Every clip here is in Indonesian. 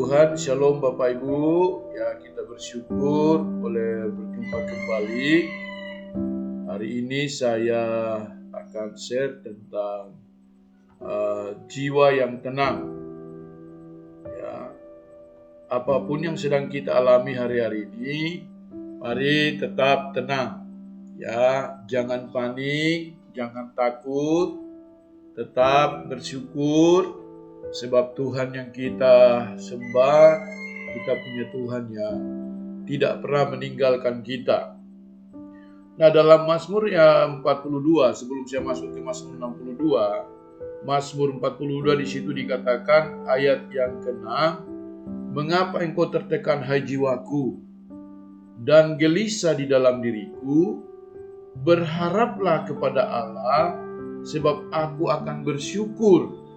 Tuhan, Shalom Bapak Ibu. Ya, kita bersyukur boleh berjumpa kembali. Hari ini saya akan share tentang jiwa yang tenang. Ya, apapun yang sedang kita alami hari-hari ini, mari tetap tenang. Ya, jangan panik, jangan takut, tetap bersyukur. Sebab Tuhan yang kita sembah, kita punya Tuhan yang tidak pernah meninggalkan kita. Nah, dalam Mazmur yang 42, sebelum saya masuk ke Mazmur 62, Mazmur 42 di situ dikatakan ayat yang ke-6, mengapa engkau tertekan hai jiwaku, dan gelisah di dalam diriku, berharaplah kepada Allah, sebab aku akan bersyukur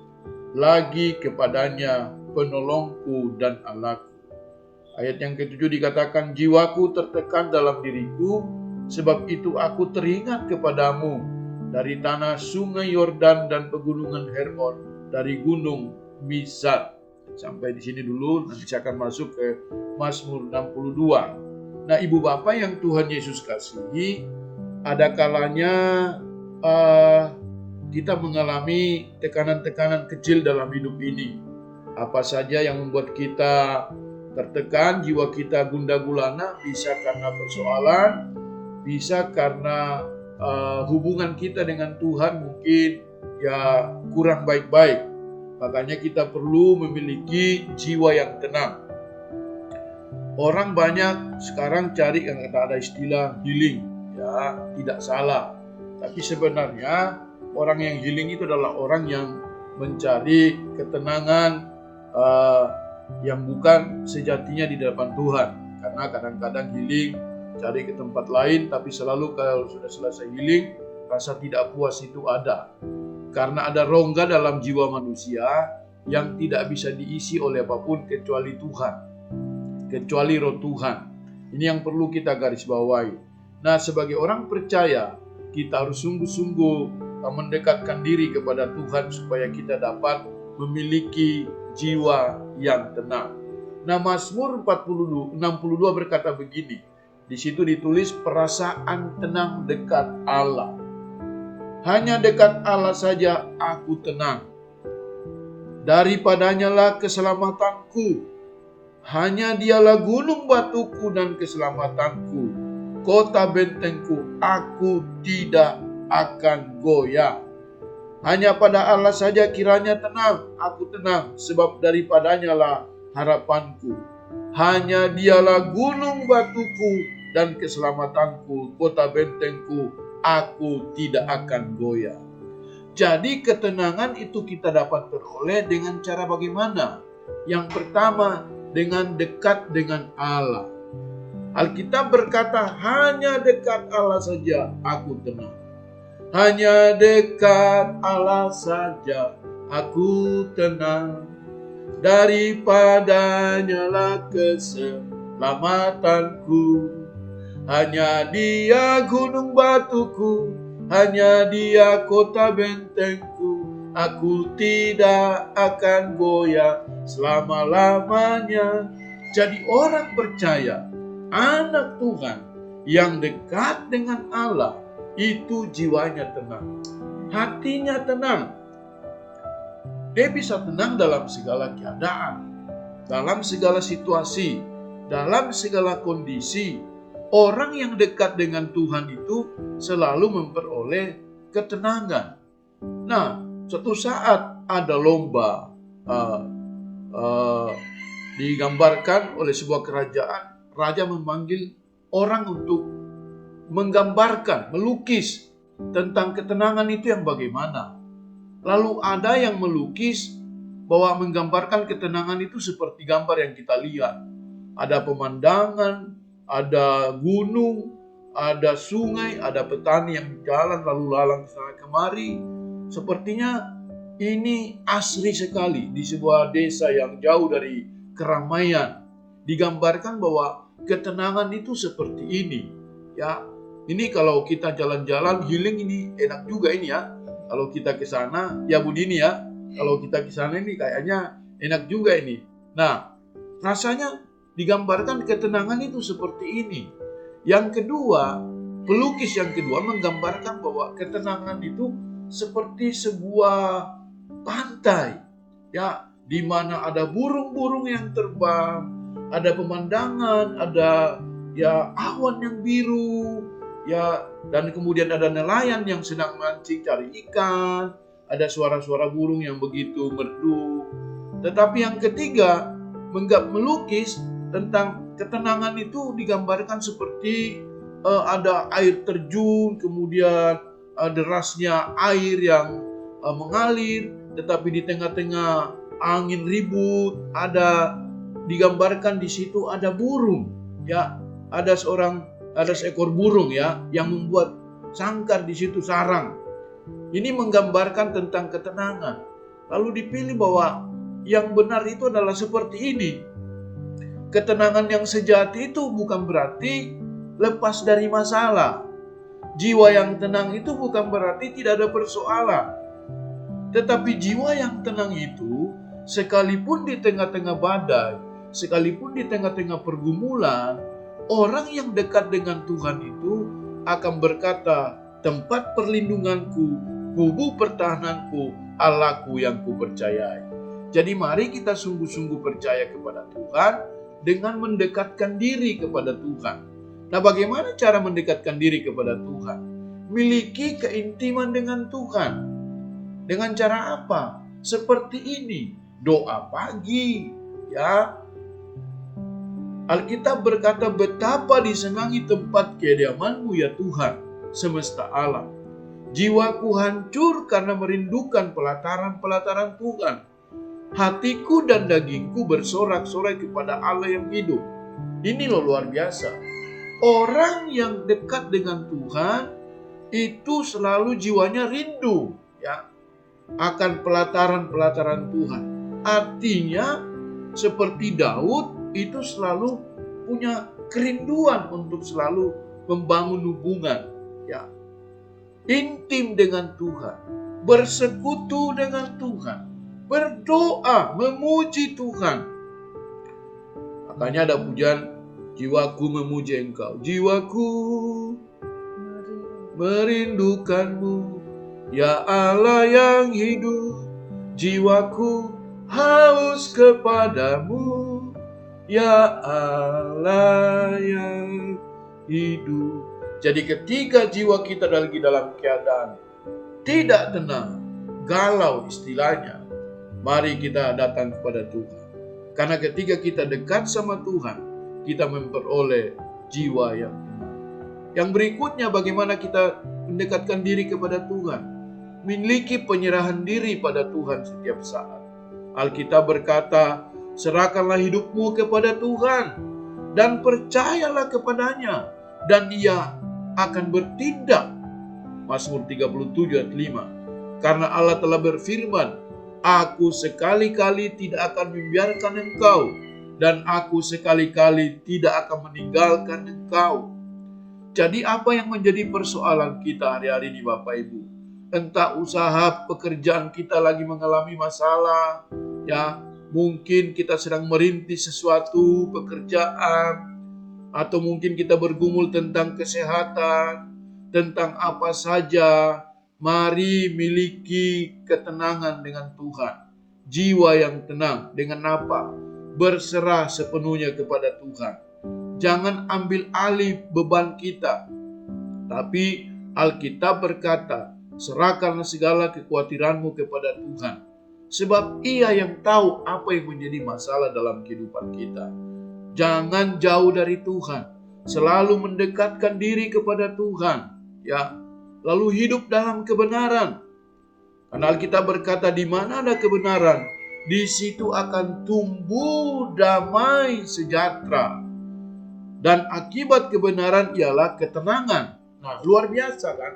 lagi kepadanya, penolongku dan Allahku. Ayat yang ke-7 dikatakan, jiwaku tertekan dalam diriku, sebab itu aku teringat kepadamu dari tanah sungai Yordan dan pegunungan Hermon, dari gunung Mizar. Sampai di sini dulu, nanti saya akan masuk ke Mazmur 62. Nah, Ibu Bapak yang Tuhan Yesus kasihi, ada kalanya kita mengalami tekanan-tekanan kecil dalam hidup ini. Apa saja yang membuat kita tertekan, jiwa kita gundah gulana, bisa karena persoalan, bisa karena hubungan kita dengan Tuhan mungkin ya kurang baik-baik. Makanya kita perlu memiliki jiwa yang tenang. Orang banyak sekarang cari yang ada istilah healing, ya tidak salah. Tapi sebenarnya orang yang healing itu adalah orang yang mencari ketenangan yang bukan sejatinya di depan Tuhan. Karena kadang-kadang healing cari ke tempat lain, tapi selalu kalau sudah selesai healing, rasa tidak puas itu ada. Karena ada rongga dalam jiwa manusia yang tidak bisa diisi oleh apapun kecuali Tuhan, kecuali roh Tuhan. Ini yang perlu kita garis bawahi. Nah, sebagai orang percaya, kita harus sungguh-sungguh mendekatkan diri kepada Tuhan supaya kita dapat memiliki jiwa yang tenang. Nah, Mazmur 62 berkata begini. Di situ ditulis perasaan tenang dekat Allah. Hanya dekat Allah saja aku tenang. Daripadanya lah keselamatanku. Hanya dialah gunung batuku dan keselamatanku. Kota bentengku, aku tidak akan goyah. Hanya pada Allah saja kiranya tenang, aku tenang, sebab daripadanya lah harapanku. Hanya dialah gunung batuku dan keselamatanku, kota bentengku, aku tidak akan goyah. Jadi ketenangan itu kita dapat peroleh dengan cara bagaimana? Yang pertama, dengan dekat dengan Allah. Alkitab berkata, hanya dekat Allah saja aku tenang. Hanya dekat Allah saja aku tenang. Daripadanya lah keselamatanku. Hanya Dia gunung batuku, hanya Dia kota bentengku. Aku tidak akan goyah selama-lamanya. Jadi orang percaya, anak Tuhan yang dekat dengan Allah, itu jiwanya tenang, hatinya tenang. Dia bisa tenang dalam segala keadaan, dalam segala situasi, dalam segala kondisi. Orang yang dekat dengan Tuhan itu selalu memperoleh ketenangan. Nah, suatu saat ada lomba digambarkan oleh sebuah kerajaan. Raja memanggil orang untuk menggambarkan, melukis tentang ketenangan itu yang bagaimana. Lalu ada yang melukis bahwa menggambarkan ketenangan itu seperti gambar yang kita lihat. Ada pemandangan, ada gunung, ada sungai, ada petani yang jalan lalu lalang sana kemari. Sepertinya ini asri sekali di sebuah desa yang jauh dari keramaian. Digambarkan bahwa ketenangan itu seperti ini. Ya, ini kalau kita jalan-jalan healing ini enak juga ini ya. Kalau kita ke sana, ya begini ya. Kalau kita ke sana ini kayaknya enak juga ini. Nah, rasanya digambarkan ketenangan itu seperti ini. Yang kedua, pelukis yang kedua menggambarkan bahwa ketenangan itu seperti sebuah pantai, ya, di mana ada burung-burung yang terbang, ada pemandangan, ada ya awan yang biru, ya, dan kemudian ada nelayan yang sedang mancing cari ikan, ada suara-suara burung yang begitu merdu. Tetapi yang ketiga, melukis tentang ketenangan itu digambarkan seperti ada air terjun, kemudian derasnya air yang mengalir, tetapi di tengah-tengah angin ribut, ada digambarkan di situ ada burung, ya, ada seekor burung, ya, yang membuat sangkar di situ, sarang. Ini menggambarkan tentang ketenangan. Lalu dipilih bahwa yang benar itu adalah seperti ini. Ketenangan yang sejati itu bukan berarti lepas dari masalah. Jiwa yang tenang itu bukan berarti tidak ada persoalan. Tetapi jiwa yang tenang itu, sekalipun di tengah-tengah badai, sekalipun di tengah-tengah pergumulan, orang yang dekat dengan Tuhan itu akan berkata, tempat perlindunganku, kubu pertahananku, Allahku yang kupercayai. Jadi mari kita sungguh-sungguh percaya kepada Tuhan dengan mendekatkan diri kepada Tuhan. Nah, bagaimana cara mendekatkan diri kepada Tuhan? Miliki keintiman dengan Tuhan. Dengan cara apa? Seperti ini, doa pagi, ya. Alkitab berkata, betapa disenangi tempat kediaman-Mu ya Tuhan, semesta alam. Jiwaku hancur karena merindukan pelataran-pelataran Tuhan. Hatiku dan dagingku bersorak-sorai kepada Allah yang hidup. Ini loh luar biasa. Orang yang dekat dengan Tuhan itu selalu jiwanya rindu, ya, akan pelataran-pelataran Tuhan. Artinya seperti Daud itu selalu punya kerinduan untuk selalu membangun hubungan, ya, intim dengan Tuhan, bersekutu dengan Tuhan, berdoa, memuji Tuhan. Makanya ada pujian, jiwaku memuji Engkau, jiwaku merindukanmu, ya Allah yang hidup. Jiwaku haus kepadamu, ya Allah yang hidup. Jadi ketika jiwa kita lagi dalam keadaan tidak tenang, galau istilahnya, mari kita datang kepada Tuhan. Karena ketika kita dekat sama Tuhan, kita memperoleh jiwa yang tenang. Yang berikutnya, bagaimana kita mendekatkan diri kepada Tuhan? Miliki penyerahan diri pada Tuhan setiap saat. Alkitab berkata, serahkanlah hidupmu kepada Tuhan dan percayalah kepadanya, dan Ia akan bertindak. Mazmur 37 ayat 5. Karena Allah telah berfirman, aku sekali-kali tidak akan membiarkan engkau, dan aku sekali-kali tidak akan meninggalkan engkau. Jadi apa yang menjadi persoalan kita hari-hari ini Bapak Ibu? Entah usaha pekerjaan kita lagi mengalami masalah, ya, mungkin kita sedang merintis sesuatu pekerjaan, atau mungkin kita bergumul tentang kesehatan, tentang apa saja. Mari miliki ketenangan dengan Tuhan. Jiwa yang tenang dengan apa? Berserah sepenuhnya kepada Tuhan. Jangan ambil alih beban kita. Tapi Alkitab berkata, serahkanlah segala kekhawatiranmu kepada Tuhan. Sebab Ia yang tahu apa yang menjadi masalah dalam kehidupan kita. Jangan jauh dari Tuhan. Selalu mendekatkan diri kepada Tuhan, ya. Lalu hidup dalam kebenaran. Karena Alkitab berkata, di mana ada kebenaran, di situ akan tumbuh damai sejahtera. Dan akibat kebenaran ialah ketenangan. Nah, luar biasa kan?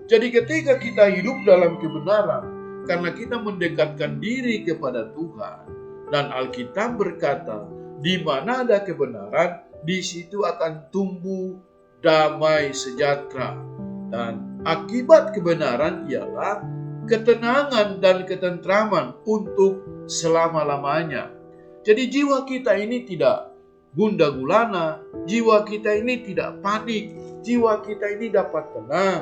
Jadi ketika kita hidup dalam kebenaran, karena kita mendekatkan diri kepada Tuhan, dan Alkitab berkata, di mana ada kebenaran, di situ akan tumbuh damai sejahtera. Dan akibat kebenaran ialah ketenangan dan ketentraman untuk selama-lamanya. Jadi jiwa kita ini tidak gundah gulana, jiwa kita ini tidak panik, jiwa kita ini dapat tenang.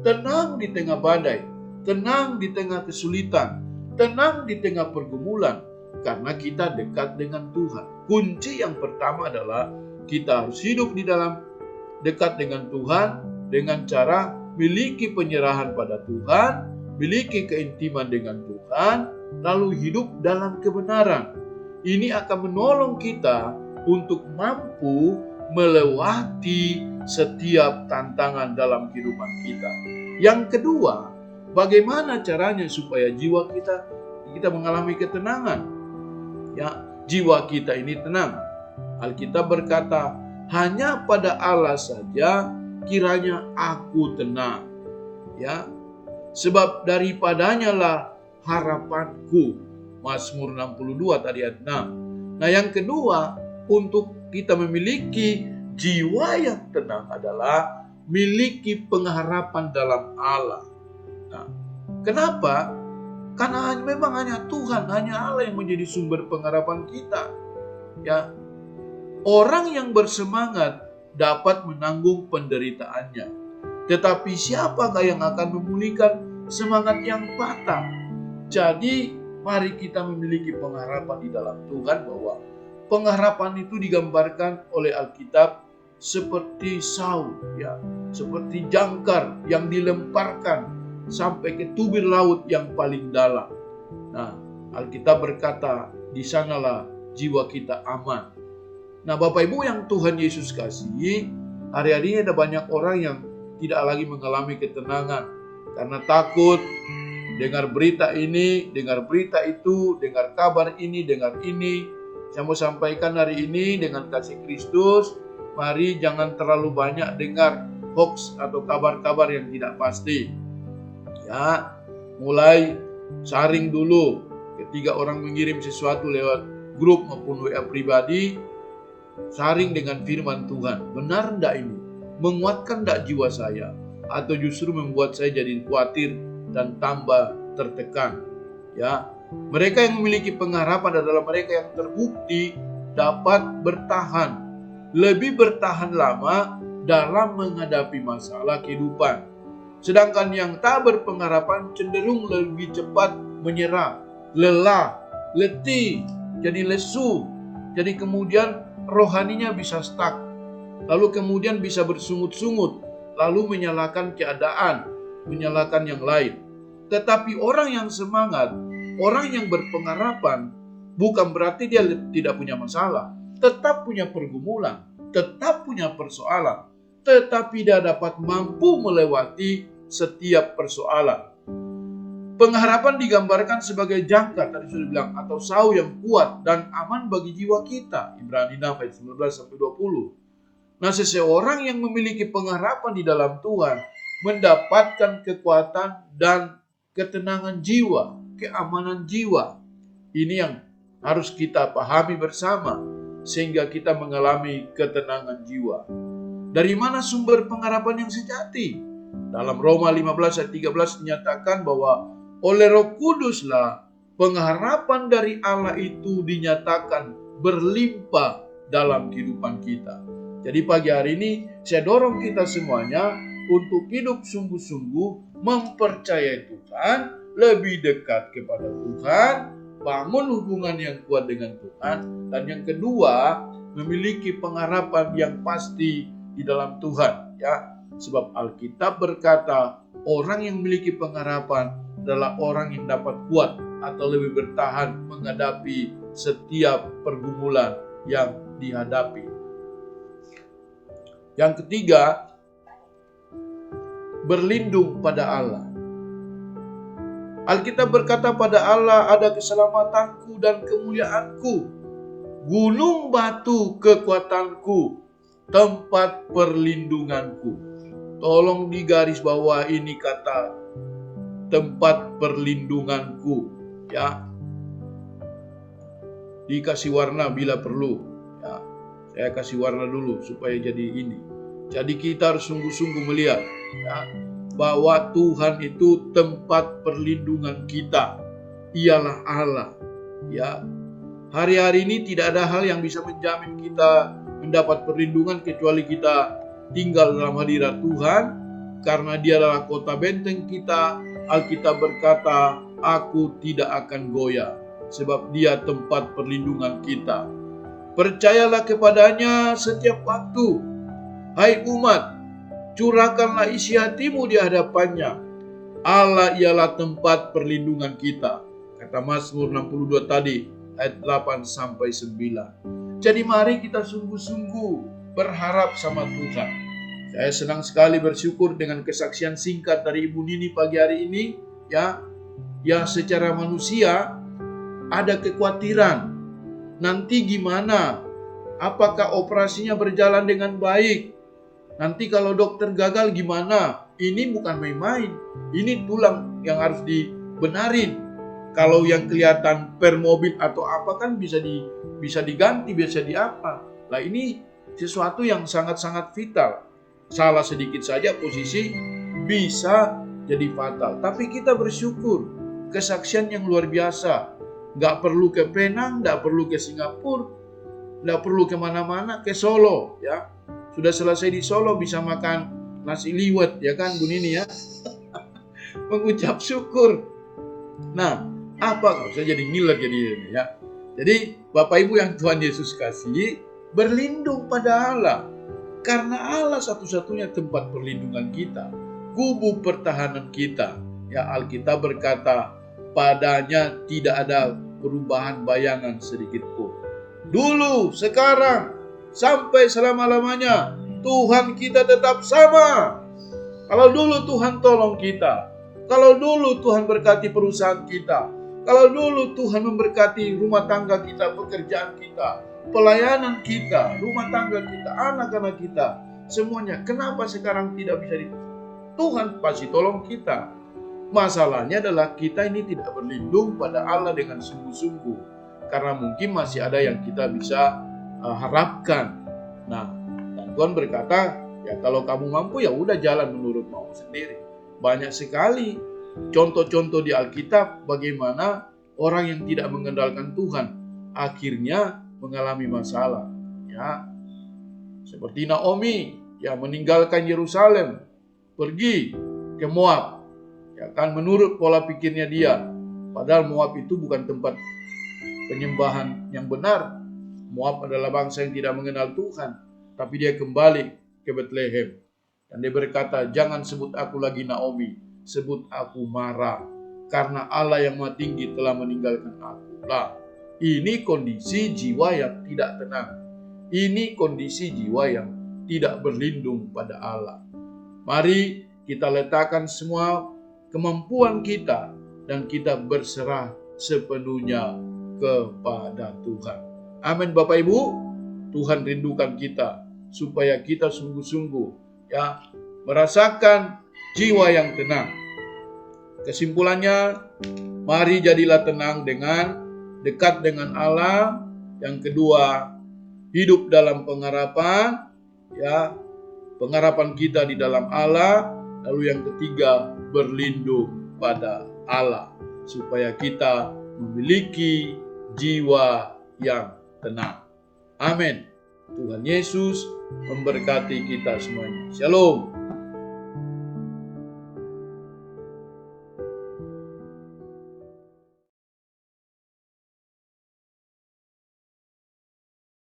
Tenang di tengah badai, tenang di tengah kesulitan, tenang di tengah pergumulan, karena kita dekat dengan Tuhan. Kunci yang pertama adalah kita harus hidup di dalam dekat dengan Tuhan dengan cara miliki penyerahan pada Tuhan, miliki keintiman dengan Tuhan, lalu hidup dalam kebenaran. Ini akan menolong kita untuk mampu melewati setiap tantangan dalam kehidupan kita. Yang kedua, bagaimana caranya supaya jiwa kita mengalami ketenangan? Ya, jiwa kita ini tenang. Alkitab berkata, hanya pada Allah saja kiranya aku tenang. Ya, sebab daripadanya lah harapanku. Mazmur 62 tadi ayat 6. Nah, yang kedua, untuk kita memiliki jiwa yang tenang adalah miliki pengharapan dalam Allah. Nah, kenapa? Karena memang hanya Tuhan, hanya Allah yang menjadi sumber pengharapan kita. Ya, orang yang bersemangat dapat menanggung penderitaannya. Tetapi siapakah yang akan memulihkan semangat yang patah? Jadi, mari kita memiliki pengharapan di dalam Tuhan, bahwa pengharapan itu digambarkan oleh Alkitab seperti Saul, ya, seperti jangkar yang dilemparkan sampai ke tubir laut yang paling dalam. Nah, Alkitab berkata, di sanalah jiwa kita aman. Nah, Bapak Ibu yang Tuhan Yesus kasihi, hari-hari ini ada banyak orang yang tidak lagi mengalami ketenangan karena takut dengar berita ini, dengar berita itu, dengar kabar ini, dengar ini. Saya mau sampaikan hari ini dengan kasih Kristus, mari jangan terlalu banyak dengar hoax atau kabar-kabar yang tidak pasti. Ya, mulai saring dulu. Ketika orang mengirim sesuatu lewat grup maupun WA pribadi, saring dengan firman Tuhan. Benar enggak ini? Menguatkan enggak jiwa saya? Atau justru membuat saya jadi khawatir dan tambah tertekan? Ya, mereka yang memiliki pengharapan adalah mereka yang terbukti dapat bertahan, lebih bertahan lama dalam menghadapi masalah kehidupan. Sedangkan yang tak berpengharapan cenderung lebih cepat menyerah, lelah, letih, jadi lesu. Jadi kemudian rohaninya bisa stuck, lalu kemudian bisa bersungut-sungut, lalu menyalahkan keadaan, menyalahkan yang lain. Tetapi orang yang semangat, orang yang berpengharapan, bukan berarti dia tidak punya masalah, tetap punya pergumulan, tetap punya persoalan, tetapi dia dapat mampu melewati setiap persoalan. Pengharapan digambarkan sebagai jangkar, tadi sudah bilang, atau sau yang kuat dan aman bagi jiwa kita. Ibrani 6 ayat 19-20. Nah, seseorang yang memiliki pengharapan di dalam Tuhan mendapatkan kekuatan dan ketenangan jiwa, keamanan jiwa. Ini yang harus kita pahami bersama sehingga kita mengalami ketenangan jiwa. Dari mana sumber pengharapan yang sejati? Dalam Roma 15 ayat 13 dinyatakan bahwa oleh Roh Kuduslah pengharapan dari Allah itu dinyatakan berlimpah dalam kehidupan kita. Jadi pagi hari ini saya dorong kita semuanya untuk hidup sungguh-sungguh mempercayai Tuhan, lebih dekat kepada Tuhan, bangun hubungan yang kuat dengan Tuhan, dan yang kedua, memiliki pengharapan yang pasti di dalam Tuhan. Ya, sebab Alkitab berkata, orang yang memiliki pengharapan adalah orang yang dapat kuat atau lebih bertahan menghadapi setiap pergumulan yang dihadapi. Yang ketiga, berlindung pada Allah. Alkitab berkata, pada Allah ada keselamatanku dan kemuliaanku, gunung batu kekuatanku, tempat perlindunganku. Tolong digaris bawah ini kata tempat perlindunganku, ya. Dikasih warna bila perlu, ya. Saya kasih warna dulu supaya jadi ini. Jadi kita harus sungguh-sungguh melihat, ya, bahwa Tuhan itu tempat perlindungan kita. Ialah Allah, ya. Hari-hari ini tidak ada hal yang bisa menjamin kita mendapat perlindungan kecuali kita tinggal dalam hadirat Tuhan, karena Dia adalah kota benteng kita. Alkitab berkata, "Aku tidak akan goyah," sebab Dia tempat perlindungan kita. Percayalah kepadanya setiap waktu. Hai umat, curahkanlah isi hatimu di hadapannya. Allah ialah tempat perlindungan kita. Kata Mazmur 62 tadi, ayat 8 sampai 9. Jadi mari kita sungguh-sungguh berharap sama Tuhan. Saya senang sekali bersyukur dengan kesaksian singkat dari Ibu Nini pagi hari ini. Ya secara manusia ada kekhawatiran. Nanti gimana? Apakah operasinya berjalan dengan baik? Nanti kalau dokter gagal gimana? Ini bukan main-main. Ini tulang yang harus dibenarin. Kalau yang kelihatan per mobil atau apa kan bisa diganti, bisa diapa. Nah ini sesuatu yang sangat-sangat vital. Salah sedikit saja posisi bisa jadi fatal. Tapi kita bersyukur. Kesaksian yang luar biasa. Gak perlu ke Penang, gak perlu ke Singapura, gak perlu kemana-mana, ke Solo ya. Sudah selesai di Solo bisa makan nasi liwet ya kan Bu Nini ya. Mengucap syukur. Nah, apa kalau saya jadi ngiler jadi ini ya. Jadi Bapak Ibu yang Tuhan Yesus kasih, berlindung pada Allah. Karena Allah satu-satunya tempat perlindungan kita, kubu pertahanan kita. Ya, Alkitab berkata, padanya tidak ada perubahan bayangan sedikit pun. Dulu, sekarang, sampai selama-lamanya, Tuhan kita tetap sama. Kalau dulu Tuhan tolong kita, kalau dulu Tuhan berkati perusahaan kita, kalau dulu Tuhan memberkati rumah tangga kita, pekerjaan kita, pelayanan kita, rumah tangga kita, anak-anak kita, semuanya. Kenapa sekarang tidak bisa Tuhan pasti tolong kita. Masalahnya adalah kita ini tidak berlindung pada Allah dengan sungguh-sungguh. Karena mungkin masih ada yang kita bisa harapkan. Nah, dan Tuhan berkata, ya kalau kamu mampu ya udah jalan menurut mau sendiri. Banyak sekali contoh-contoh di Alkitab bagaimana orang yang tidak mengendalikan Tuhan akhirnya mengalami masalah. Ya, seperti Naomi yang meninggalkan Yerusalem, pergi ke Moab. Ya kan, menurut pola pikirnya dia. Padahal Moab itu bukan tempat penyembahan yang benar. Moab adalah bangsa yang tidak mengenal Tuhan. Tapi dia kembali ke Bethlehem. Dan dia berkata, jangan sebut aku lagi Naomi, sebut aku Mara. Karena Allah yang Maha Tinggi telah meninggalkan aku. Lah, ini kondisi jiwa yang tidak tenang. Ini kondisi jiwa yang tidak berlindung pada Allah. Mari kita letakkan semua kemampuan kita dan kita berserah sepenuhnya kepada Tuhan. Amin Bapak Ibu. Tuhan rindukan kita supaya kita sungguh-sungguh ya merasakan jiwa yang tenang. Kesimpulannya, mari jadilah tenang dengan dekat dengan Allah. Yang kedua, hidup dalam pengharapan ya. Pengharapan kita di dalam Allah. Lalu yang ketiga, berlindung pada Allah supaya kita memiliki jiwa yang tenang. Amin. Tuhan Yesus memberkati kita semuanya. Shalom.